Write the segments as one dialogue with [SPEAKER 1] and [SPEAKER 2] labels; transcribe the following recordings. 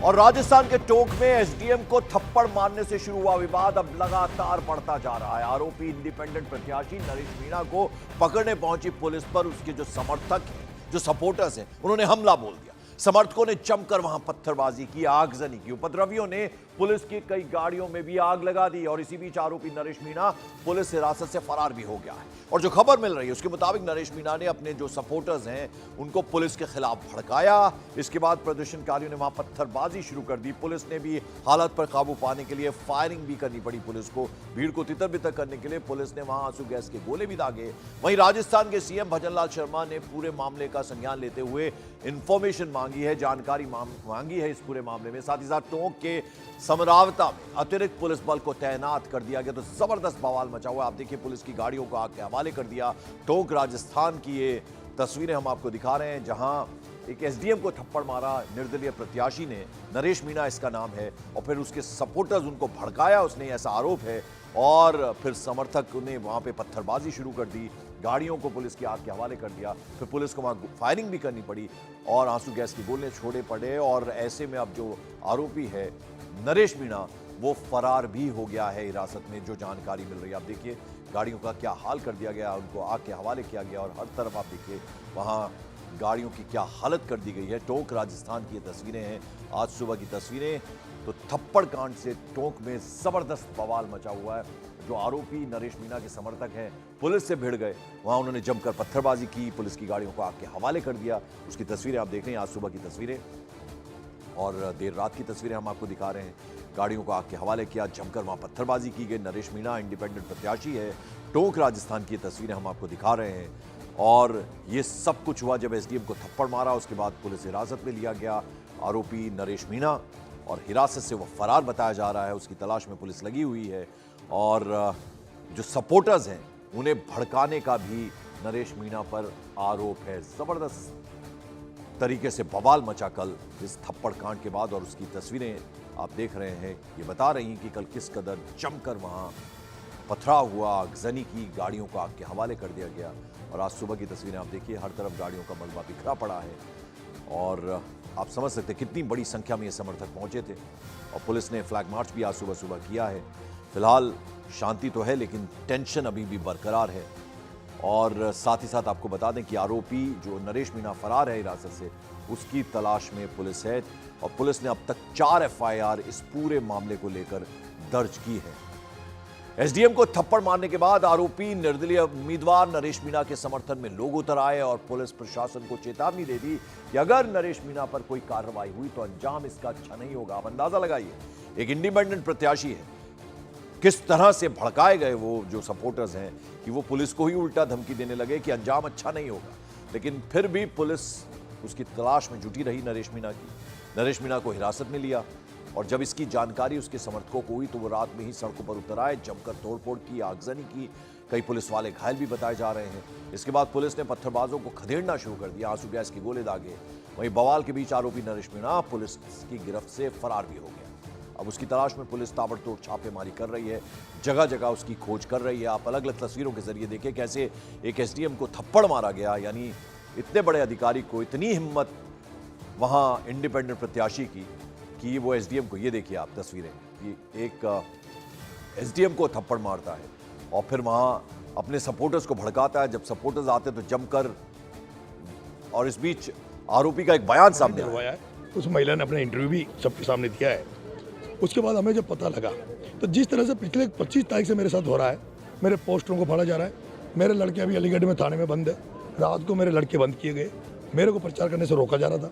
[SPEAKER 1] और राजस्थान के टोंक में एसडीएम को थप्पड़ मारने से शुरू हुआ विवाद अब लगातार बढ़ता जा रहा है। आरोपी इंडिपेंडेंट प्रत्याशी नरेश मीणा को पकड़ने पहुंची पुलिस पर उसके जो समर्थक हैं, जो सपोर्टर्स हैं, उन्होंने हमला बोल दिया। समर्थकों ने जमकर वहां पत्थरबाजी की, आगजनी की। उपद्रवियों ने पुलिस की कई गाड़ियों में भी आग लगा दी और इसी बीच आरोपी नरेश मीणा पुलिस हिरासत से फरार भी हो गया है। और जो खबर मिल रही है उसके मुताबिक नरेश मीणा ने अपने जो सपोर्टर्स हैं उनको पुलिस के खिलाफ भड़काया। इसके बाद प्रदर्शनकारियों ने वहां पत्थरबाजी शुरू कर दी। पुलिस ने भी हालत पर काबू पाने के लिए फायरिंग भी करनी पड़ी पुलिस को। भीड़ को तितर बितर करने के लिए पुलिस ने वहां आंसू गैस के गोले भी दागे। वहीं राजस्थान के सीएम भजनलाल शर्मा ने पूरे मामले का संज्ञान लेते हुए इंफॉर्मेशन मांगी है, जानकारी मांगी है इस पूरे मामले में। साथ ही साथ टोंक के समरावता में अतिरिक्त पुलिस बल को तैनात कर दिया गया। तो जबरदस्त बवाल मचा हुआ। आप देखिए, पुलिस की गाड़ियों को आग के हवाले कर दिया। टोंक राजस्थान की ये तस्वीरें हम आपको दिखा रहे हैं, जहां एक एसडीएम को थप्पड़ मारा निर्दलीय प्रत्याशी ने, नरेश मीणा इसका नाम है, और फिर उसके सपोर्टर्स उनको भड़काया, उसने ऐसा आरोप है। और फिर समर्थक ने वहां पे पत्थरबाजी शुरू कर दी, गाड़ियों को पुलिस की आग के हवाले कर दिया। फिर पुलिस को वहां फायरिंग भी करनी पड़ी और आंसू गैस के गोले छोड़े पड़े। और ऐसे में अब जो आरोपी है नरेश मीणा, वो फरार भी हो गया है हिरासत में, जो जानकारी मिल रही है। आप देखिए, गाड़ियों का क्या हाल कर दिया गया, उनको आग के हवाले किया गया और हर तरफ आप देखिए वहां गाड़ियों की क्या हालत कर दी गई है। टोंक राजस्थान की ये तस्वीरें हैं, आज सुबह की तस्वीरें। तो थप्पड़ कांड से टोंक में जबरदस्त बवाल मचा हुआ है। जो आरोपी नरेश मीणा के समर्थक हैं पुलिस से भिड़ गए, वहां उन्होंने जमकर पत्थरबाजी की, पुलिस की गाड़ियों को आग के हवाले कर दिया। उसकी तस्वीरें आप देख रहे हैं, आज सुबह की तस्वीरें और देर रात की तस्वीरें हम आपको दिखा रहे हैं। गाड़ियों को आग के हवाले किया, जमकर वहां पत्थरबाजी की गई। नरेश मीणा इंडिपेंडेंट प्रत्याशी है, टोंक राजस्थान की तस्वीरें हम आपको दिखा रहे हैं। और ये सब कुछ हुआ जब एसडीएम को थप्पड़ मारा, उसके बाद पुलिस हिरासत में लिया गया आरोपी नरेश मीणा, और हिरासत से वो फरार बताया जा रहा है। उसकी तलाश में पुलिस लगी हुई है। और जो सपोर्टर्स हैं उन्हें भड़काने का भी नरेश मीणा पर आरोप है। जबरदस्त तरीके से बवाल मचा कल इस थप्पड़ कांड के बाद। और उसकी तस्वीरें आप देख रहे हैं, ये बता रही हैं कि कल किस कदर जमकर वहां पथराव हुआ, आगजनी की, गाड़ियों को आग के हवाले कर दिया गया। और आज सुबह की तस्वीरें आप देखिए, हर तरफ गाड़ियों का मलबा बिखरा पड़ा है। और आप समझ सकते कितनी बड़ी संख्या में ये समर्थक पहुंचे थे। और पुलिस ने फ्लैग मार्च भी आज सुबह सुबह किया है। फिलहाल शांति तो है, लेकिन टेंशन अभी भी बरकरार है। और साथ ही साथ आपको बता दें कि आरोपी जो नरेश मीणा फरार है हिरासत से, उसकी तलाश में पुलिस है। और पुलिस ने अब तक 4 एफआईआर इस पूरे मामले को लेकर दर्ज की है। एसडीएम को थप्पड़ मारने के बाद आरोपी निर्दलीय उम्मीदवार नरेश मीणा के समर्थन में लोग उतर आए और पुलिस प्रशासन को चेतावनी दे दी कि अगर नरेश मीणा पर कोई कार्रवाई हुई तो अंजाम इसका अच्छा नहीं होगा। आप अंदाजा लगाइए, एक इंडिपेंडेंट प्रत्याशी है, किस तरह से भड़काए गए वो जो सपोर्टर्स हैं कि वो पुलिस को ही उल्टा धमकी देने लगे कि अंजाम अच्छा नहीं होगा। लेकिन फिर भी पुलिस उसकी तलाश में जुटी रही नरेश मीणा की। नरेश मीणा को हिरासत में लिया और जब इसकी जानकारी उसके समर्थकों को हुई तो वो रात में ही सड़कों पर उतर आए, जमकर तोड़फोड़ की, आगजनी की। कई पुलिस वाले घायल भी बताए जा रहे हैं। इसके बाद पुलिस ने पत्थरबाजों को खदेड़ना शुरू कर दिया, आंसू गैस के गोले दागे। वहीं बवाल के बीच आरोपी नरेश मीणा पुलिस की गिरफ्त से फरार भी हो गया। अब उसकी तलाश में पुलिस ताबड़तोड़ छापेमारी कर रही है, जगह जगह उसकी खोज कर रही है। आप अलग अलग तस्वीरों के जरिए देखिए कैसे एक एसडीएम को थप्पड़ मारा गया, यानी इतने बड़े अधिकारी को इतनी हिम्मत वहां इंडिपेंडेंट प्रत्याशी की कि वो एसडीएम को, ये देखिए आप तस्वीरें, कि एक एसडीएम को थप्पड़ मारता है और फिर वहां अपने सपोर्टर्स को भड़काता है। जब सपोर्टर्स आते तो जमकर, और इस बीच आरोपी का एक बयान सामने आया है।
[SPEAKER 2] उस महिला ने अपना इंटरव्यू भी सबके सामने दिया है। उसके बाद हमें जब पता लगा तो जिस तरह से पिछले 25 तारीख से मेरे साथ हो रहा है, मेरे पोस्टरों को फाड़ा जा रहा है, मेरे लड़के अभी अलीगढ़ में थाने में बंद है, रात को मेरे लड़के बंद किए गए, मेरे को प्रचार करने से रोका जा रहा था।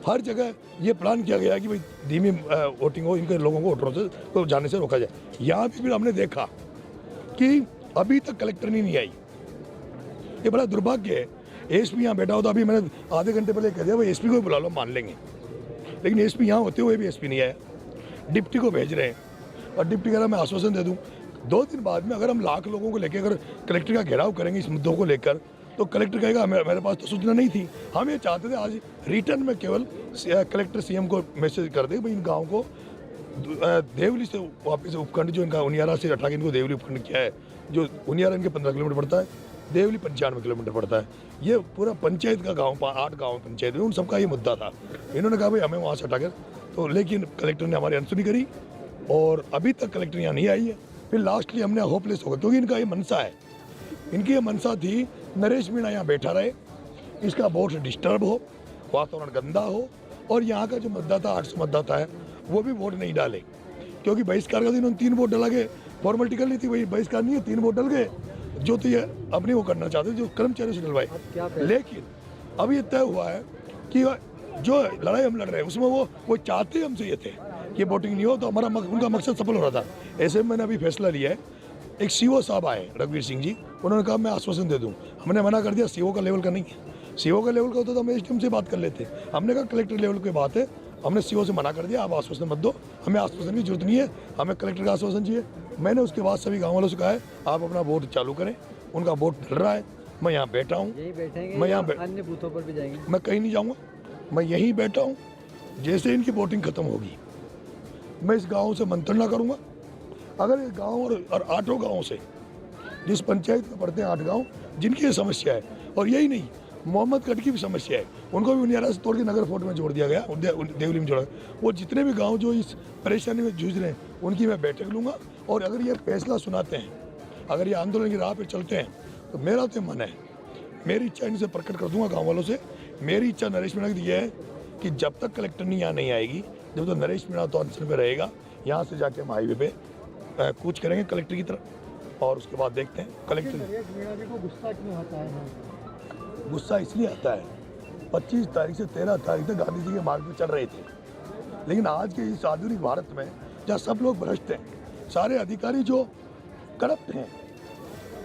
[SPEAKER 2] हर जगह ये प्लान किया गया कि भाई धीमी वोटिंग हो, इनके लोगों को वोटरों से को जाने से रोका जाए। यहाँ भी हमने देखा कि अभी तक कलेक्टर नहीं आई। ये बड़ा दुर्भाग्य है। एसपी यहाँ बैठा होता, अभी मैंने आधे घंटे पहले कह दिया भाई एसपी को बुला लो, मान लेंगे, लेकिन एसपी यहाँ होते हुए भी एसपी नहीं आया। डिप्टी को भेज रहे हैं और डिप्टी कह रहा मैं आश्वासन दे दूं 2 दिन बाद में अगर हम लाख लोगों को लेकर अगर कलेक्टर का घेराव करेंगे इस मुद्दों को लेकर, तो कलेक्टर कहेगा मेरे पास तो सूचना नहीं थी। हम ये चाहते थे आज रिटर्न में केवल कलेक्टर सीएम को मैसेज कर दे भाई इन गाँव को देवली से वापस उपखंड, जो इनका उनियारा से हटा के इनको देवली उपखंड किया है, जो उनियारा इनके 15 किलोमीटर पड़ता है, देवली 95 किलोमीटर पड़ता है। ये पूरा पंचायत का गाँव, 8 गाँव पंचायत में, उन सबका ये मुद्दा था। इन्होंने कहा भाई हमें वहाँ से हटा कर तो लेकिन कलेक्टर ने हमारी अनसुनी करी और अभी तक कलेक्टर यहाँ नहीं आई है। फिर लास्टली हमने होपलेस हो गए, क्योंकि इनका ये मनसा है, इनकी ये मनसा थी नरेश मीणा यहाँ बैठा रहे, इसका वोट डिस्टर्ब हो, वातावरण गंदा हो और यहाँ का जो मतदाता 800 मतदाता है वो भी वोट नहीं डाले, क्योंकि बहिष्कार का दिन उन्होंने 3 वोट डला गए, फॉर्मेलिटी कर ली थी, वही बहिष्कार नहीं है, 3 वोट डल गए जो तो ये अपने वो करना चाहते जो कर्मचारियों से डलवाए। लेकिन अब ये तय हुआ है कि जो लड़ाई हम लड़ रहे हैं उसमें वो चाहते हमसे ये थे कि वोटिंग नहीं हो, तो हमारा उनका मकसद सफल हो रहा था। ऐसे में मैंने अभी फैसला लिया है, एक सीओ साहब आए रघुवीर सिंह जी, उन्होंने कहा मैं आश्वासन दे दूं, हमने मना कर दिया, सीओ का लेवल का नहीं है, सीओ का लेवल का होता तो हम एसडीएम से बात कर लेते, हमने कहा कलेक्टर लेवल की बात है, हमने सीओ से मना कर दिया, आप आश्वासन मत दो, हमें आश्वासन की जरूरत नहीं है, हमें कलेक्टर का आश्वासन चाहिए। मैंने उसके बाद सभी गाँव वालों से कहा है आप अपना वोट चालू करें, उनका वोट डल रहा है, मैं यहाँ बैठा हूँ, मैं यहाँ
[SPEAKER 3] अन्य बूथों पर भी जाएंगे,
[SPEAKER 2] मैं कहीं नहीं जाऊँगा, मैं यहीं बैठा हूँ। जैसे इनकी वोटिंग खत्म होगी मैं इस गांव से मंत्रणा करूंगा। अगर इस गांव और 8 गांवों से, जिस पंचायत में पड़ते हैं 8 गांव जिनकी ये समस्या है, और यही नहीं मोहम्मदगढ़ की भी समस्या है, उनको भी उनियारा से तोड़ के नगर फोर्ट में जोड़ दिया गया, देवली में जोड़ा, वो जितने भी गाँव जो इस परेशानी में जूझ रहे हैं उनकी मैं बैठक लूँगा। और अगर ये फैसला सुनाते हैं, अगर ये आंदोलन की राह पर चलते हैं, तो मेरा तो मन है, मेरी इच्छा इनसे प्रकट कर दूंगा गाँव वालों से। मेरी इच्छा नरेश मीणा की ये है कि जब तक कलेक्टर यहाँ नहीं आएगी, जब तक नरेश मीणा तो अनशन पे रहेगा, यहाँ से जाके हम हाईवे पे कूच करेंगे कलेक्टर की तरफ, और उसके बाद देखते हैं कलेक्टर।
[SPEAKER 3] नरेश मीणा जी को गुस्सा क्यों आता है?
[SPEAKER 2] गुस्सा इसलिए आता है, 25 तारीख से 13 तारीख तक गांधी जी के मार्ग पे चल रहे थे, लेकिन आज के इस आधुनिक भारत में जहाँ सब लोग भ्रष्ट हैं, सारे अधिकारी जो करप्ट हैं,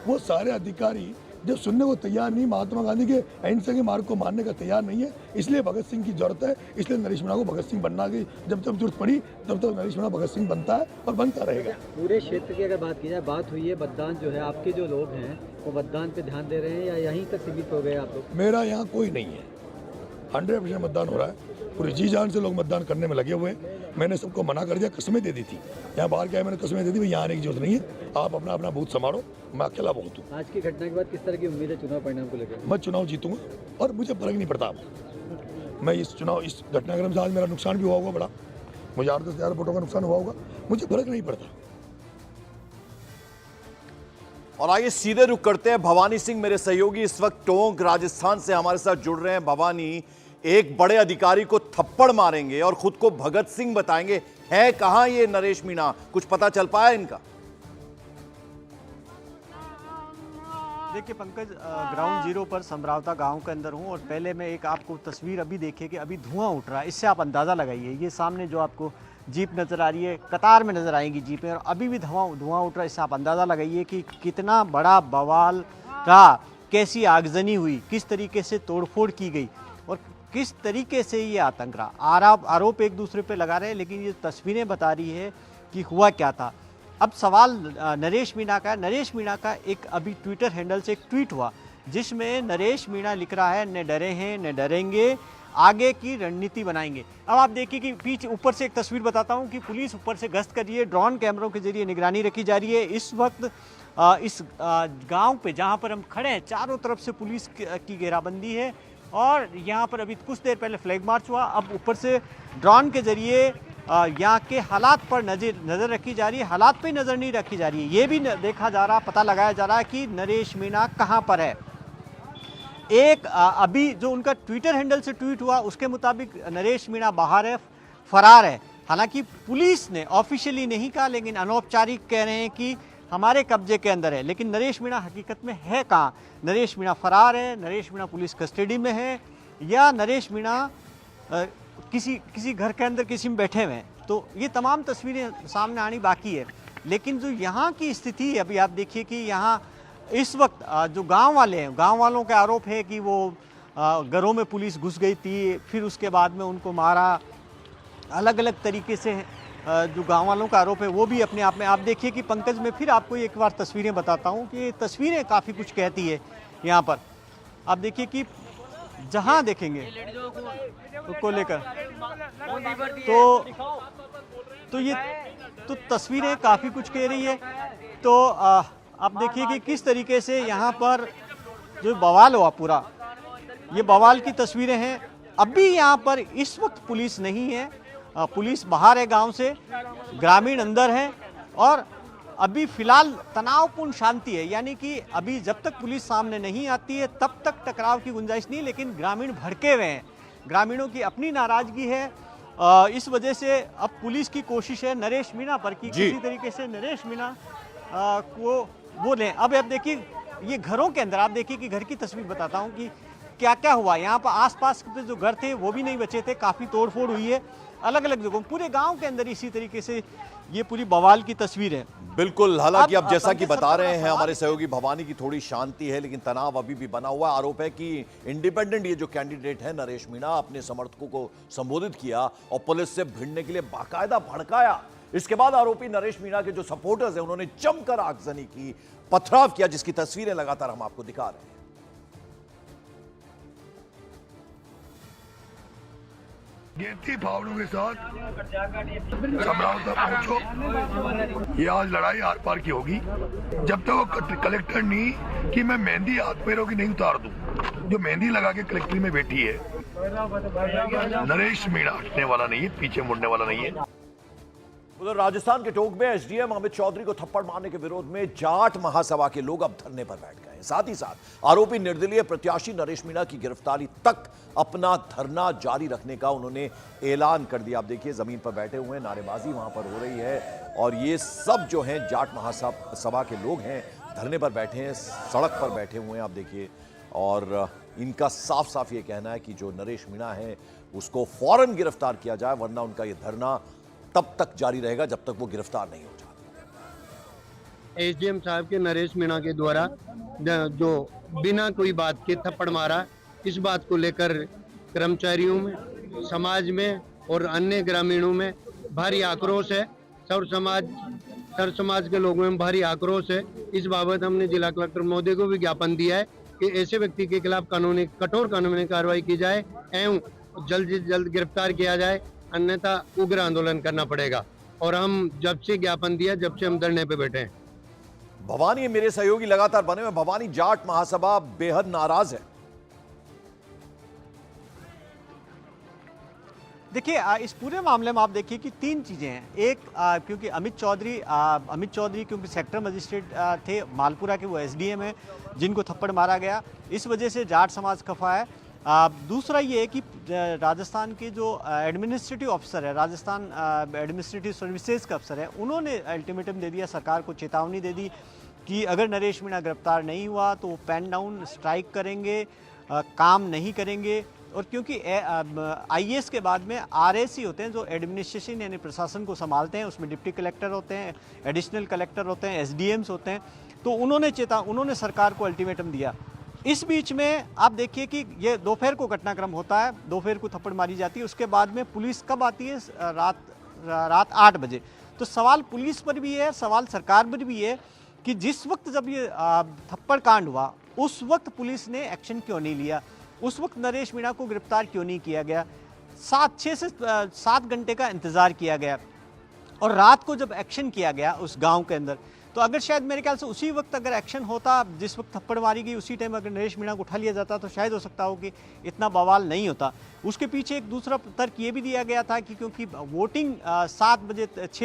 [SPEAKER 2] वो सारे अधिकारी जब सुनने को तैयार नहीं, महात्मा गांधी के अहिंसा के मार्ग को मानने का तैयार नहीं है, इसलिए भगत सिंह की जरूरत है, इसलिए नरेश मीणा को भगत सिंह बनना की जब जब जरूरत पड़ी तब तक नरेश मीणा भगत सिंह बनता है और बनता रहेगा।
[SPEAKER 3] पूरे क्षेत्र की अगर बात की जाए, बात हुई है मतदान जो है, आपके जो लोग हैं वो मतदान पे ध्यान दे रहे हैं या यहीं तक सीमित हो गए आप लोग?
[SPEAKER 2] मेरा यहाँ कोई नहीं है, 100% मतदान हो रहा है, पूरी जी जान से लोग मतदान करने में लगे हुए हैं। मैंने सबको मना कर दिया, कसमें दे दी थी, यहाँ बाहर क्या है मैंने कसमें दे दी, यहाँ आने की जरूरत नहीं है, आप अपना अपना बूथ संभालो, मैं अकेला बहुत हूँ।
[SPEAKER 3] आज की घटना के बाद किस तरह की उम्मीद है चुनाव परिणाम को लेकर?
[SPEAKER 2] मैं चुनाव जीतूंगा और मुझे फर्क नहीं पड़ता। मैं इस घटनाक्रम से आज मेरा नुकसान भी हुआ होगा बड़ा, मुझे 8-10 हज़ार वोटों का नुकसान हुआ होगा, मुझे फर्क नहीं पड़ता।
[SPEAKER 1] और आइए सीधे रुक करते हैं, भवानी सिंह मेरे सहयोगी इस वक्त टोंक राजस्थान से हमारे साथ जुड़ रहे हैं। भवानी, एक बड़े अधिकारी को थप्पड़ मारेंगे और खुद को भगत सिंह बताएंगे, है कहां ये नरेश मीणा, कुछ पता चल पाया इनका?
[SPEAKER 4] देखिए पंकज, ग्राउंड जीरो पर समरावता गांव के अंदर हूं और पहले मैं एक आपको तस्वीर अभी देखिए कि अभी धुआं उठ रहा है, इससे आप अंदाज़ा लगाइए। ये सामने जो आपको जीप नज़र आ रही है, कतार में नज़र आएंगी जीपें, और अभी भी धुआं उठ रहा है, इससे आप अंदाज़ा लगाइए कि कितना बड़ा बवाल रहा, कैसी आगजनी हुई, किस तरीके से तोड़फोड़ की गई और किस तरीके से ये आतंक रहा। आरोप एक दूसरे पे लगा रहे हैं, लेकिन ये तस्वीरें बता रही है कि हुआ क्या था। अब सवाल नरेश मीणा का है। नरेश मीणा का एक अभी ट्विटर हैंडल से एक ट्वीट हुआ जिसमें नरेश मीणा लिख रहा है, न डरे हैं न डरेंगे, आगे की रणनीति बनाएंगे। अब आप देखिए कि पीछे ऊपर से एक तस्वीर बताता हूं कि पुलिस ऊपर से गश्त कर रही है, ड्रोन कैमरों के जरिए निगरानी रखी जा रही है। इस वक्त इस गाँव पे जहाँ पर हम खड़े हैं, चारों तरफ से पुलिस की घेराबंदी है और यहाँ पर अभी कुछ देर पहले फ्लैग मार्च हुआ। अब ऊपर से ड्रोन के जरिए यहाँ के हालात पर नज़र रखी जा रही है। हालात पे नज़र नहीं रखी जा रही है, ये भी देखा जा रहा, पता लगाया जा रहा है कि नरेश मीणा कहाँ पर है। एक अभी जो उनका ट्विटर हैंडल से ट्वीट हुआ उसके मुताबिक नरेश मीणा बाहर है, फरार है। हालांकि पुलिस ने ऑफिशियली नहीं कहा, लेकिन अनौपचारिक कह रहे हैं कि हमारे कब्जे के अंदर है। लेकिन नरेश मीणा हकीकत में है कहाँ? नरेश मीणा फरार है, नरेश मीणा पुलिस कस्टडी में है, या नरेश मीणा किसी घर के अंदर किसी में बैठे हुए हैं? तो ये तमाम तस्वीरें सामने आनी बाकी है। लेकिन जो यहाँ की स्थिति है, अभी आप देखिए कि यहाँ इस वक्त जो गांव वाले हैं, गांव वालों का आरोप है कि वो घरों में पुलिस घुस गई थी, फिर उसके बाद में उनको मारा, अलग अलग तरीके से जो गांव वालों का आरोप है वो भी अपने आप में। आप देखिए कि पंकज, मैं फिर आपको एक बार तस्वीरें बताता हूँ कि तस्वीरें काफ़ी कुछ कहती है। यहाँ पर आप देखिए कि जहाँ देखेंगे को लेकर तो ये तो तस्वीरें काफ़ी कुछ कह रही है। तो आप देखिए कि किस तरीके से यहाँ पर जो बवाल हुआ पूरा, ये बवाल की तस्वीरें हैं। अभी यहाँ पर इस वक्त पुलिस नहीं है पुलिस बाहर है गांव से, ग्रामीण अंदर है और अभी फिलहाल तनावपूर्ण शांति है। यानी कि अभी जब तक पुलिस सामने नहीं आती है तब तक टकराव की गुंजाइश नहीं, लेकिन ग्रामीण भड़के हुए हैं, ग्रामीणों की अपनी नाराजगी है। इस वजह से अब पुलिस की कोशिश है नरेश मीणा पर कि किसी तरीके से नरेश मीणा को वो लें। अब आप देखिए ये घरों के अंदर, आप देखिए कि घर की तस्वीर बताता हूँ कि क्या क्या हुआ। यहाँ पर आसपास के जो घर थे वो भी नहीं बचे थे, काफ़ी तोड़फोड़ हुई है अलग अलग जगहों, पूरे गांव के अंदर इसी तरीके से ये पूरी बवाल की तस्वीर है।
[SPEAKER 1] बिल्कुल, हालांकि अब जैसा कि
[SPEAKER 4] सबसे
[SPEAKER 1] बता रहे
[SPEAKER 4] बड़ा
[SPEAKER 1] हैं
[SPEAKER 4] सवाल
[SPEAKER 1] हमारे सहयोगी भवानी की थोड़ी शांति है, लेकिन तनाव अभी भी बना हुआ है। आरोप है कि इंडिपेंडेंट ये जो कैंडिडेट है नरेश मीणा, अपने समर्थकों को संबोधित किया और पुलिस से भिड़ने के लिए बाकायदा भड़काया। इसके बाद आरोपी नरेश मीणा के जो सपोर्टर्स हैं उन्होंने जमकर आगजनी की, पथराव किया, जिसकी तस्वीरें लगातार हम आपको दिखा रहे हैं।
[SPEAKER 2] गेंती फावड़ों के साथ समरावता पहुंचो। ये आज लड़ाई आर पार की होगी जब तक वो कलेक्टर नहीं कि मैं मेहंदी हाथ पैरों की नहीं उतार दूं। जो मेहंदी लगा के कलेक्ट्री में बैठी है नरेश मीणा हटने वाला नहीं है, पीछे मुड़ने वाला नहीं है।
[SPEAKER 1] उधर राजस्थान के टोंक में एसडीएम अमित चौधरी को थप्पड़ मारने के विरोध में जाट महासभा के लोग अब धरने पर बैठ गए। साथ ही साथ आरोपी निर्दलीय प्रत्याशी नरेश मीणा की गिरफ्तारी तक अपना धरना जारी रखने का उन्होंने ऐलान कर दिया। आप देखिए जमीन पर बैठे हुए हैं, नारेबाजी वहां पर हो रही है और ये सब जो हैं जाट महासभा के लोग हैं, धरने पर बैठे हैं, सड़क पर बैठे हुए हैं। आप देखिए, और इनका साफ साफ ये कहना है कि जो नरेश मीणा है उसको फौरन गिरफ्तार किया जाए, वरना उनका ये धरना तब तक जारी रहेगा जब तक वो गिरफ्तार नहीं हो जाते।
[SPEAKER 5] एसडीएम साहब के नरेश मीणा के द्वारा जो बिना कोई बात के थप्पड़ मारा, इस बात को लेकर कर्मचारियों में, समाज में और अन्य ग्रामीणों में भारी आक्रोश है। सर समाज के लोगों में भारी आक्रोश है। इस बाबत हमने जिला कलेक्टर महोदय को भी ज्ञापन दिया है कि ऐसे व्यक्ति के खिलाफ कठोर कानूनी कार्रवाई की जाए एवं जल्द से जल्द गिरफ्तार किया जाए, अन्यथा उग्र आंदोलन करना पड़ेगा। और हम जब से ज्ञापन दिया, जब से हम धरने पे बैठे हैं।
[SPEAKER 1] भवानी मेरे सहयोगी लगातार बने हुए। भवानी, जाट महासभा बेहद नाराज है।
[SPEAKER 4] देखिए इस पूरे मामले में आप देखिए कि तीन चीज़ें हैं। एक, क्योंकि अमित चौधरी क्योंकि सेक्टर मजिस्ट्रेट थे मालपुरा के, वो एसडीएम है जिनको थप्पड़ मारा गया, इस वजह से जाट समाज खफा है। दूसरा ये है कि राजस्थान के जो एडमिनिस्ट्रेटिव अफसर है, राजस्थान एडमिनिस्ट्रेटिव सर्विसेज का अफसर है, उन्होंने अल्टीमेटम दे दिया, सरकार को चेतावनी दे दी कि अगर नरेश मीणा गिरफ्तार नहीं हुआ तो वो पेन डाउन स्ट्राइक करेंगे, काम नहीं करेंगे। और क्योंकि आईएएस के बाद में आरएसी होते हैं जो एडमिनिस्ट्रेशन यानी प्रशासन को संभालते हैं, उसमें डिप्टी कलेक्टर होते हैं, एडिशनल कलेक्टर होते हैं, एसडीएम्स होते हैं, तो उन्होंने सरकार को अल्टीमेटम दिया। इस बीच में आप देखिए कि ये दोपहर को घटनाक्रम होता है, दोपहर को थप्पड़ मारी जाती है, उसके बाद में पुलिस कब आती है? रात 8 बजे। तो सवाल पुलिस पर भी है, सवाल सरकार पर भी है कि जिस वक्त जब ये थप्पड़ कांड हुआ उस वक्त पुलिस ने एक्शन क्यों नहीं लिया, उस वक्त नरेश मीणा को गिरफ्तार क्यों नहीं किया गया? 6 से 7 घंटे का इंतजार किया गया और रात को जब एक्शन किया गया उस गांव के अंदर, तो अगर शायद मेरे ख्याल से उसी वक्त अगर एक्शन होता, जिस वक्त थप्पड़ मारी गई उसी टाइम अगर नरेश मीणा को उठा लिया जाता तो शायद हो सकता हो कि इतना बवाल नहीं होता। उसके पीछे एक दूसरा तर्क ये भी दिया गया था कि क्योंकि वोटिंग 6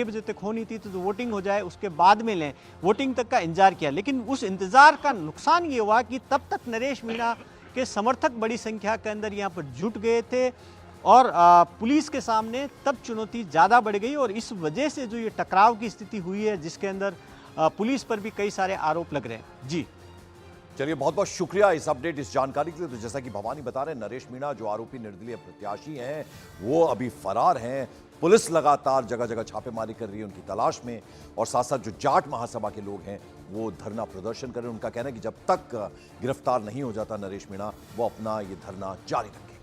[SPEAKER 4] बजे तक होनी थी, तो वोटिंग हो जाए उसके बाद में लें, वोटिंग तक का इंतजार किया। लेकिन उस इंतजार का नुकसान ये हुआ कि तब तक नरेश मीणा के समर्थक बड़ी संख्या के अंदर यहाँ पर जुट गए थे और पुलिस के सामने तब चुनौती ज़्यादा बढ़ गई और इस वजह से जो ये टकराव की स्थिति हुई है, जिसके अंदर पुलिस पर भी कई सारे आरोप लग रहे हैं। जी
[SPEAKER 1] चलिए, बहुत बहुत शुक्रिया इस अपडेट, इस जानकारी के लिए। तो जैसा कि भवानी बता रहे हैं, नरेश मीणा जो आरोपी निर्दलीय प्रत्याशी हैं वो अभी फरार हैं। पुलिस लगातार जगह जगह छापेमारी कर रही है उनकी तलाश में, और साथ साथ जो जाट महासभा के लोग हैं वो धरना प्रदर्शन कर रहे हैं। उनका कहना है कि जब तक गिरफ्तार नहीं हो जाता नरेश मीणा, वो अपना ये धरना जारी रखें।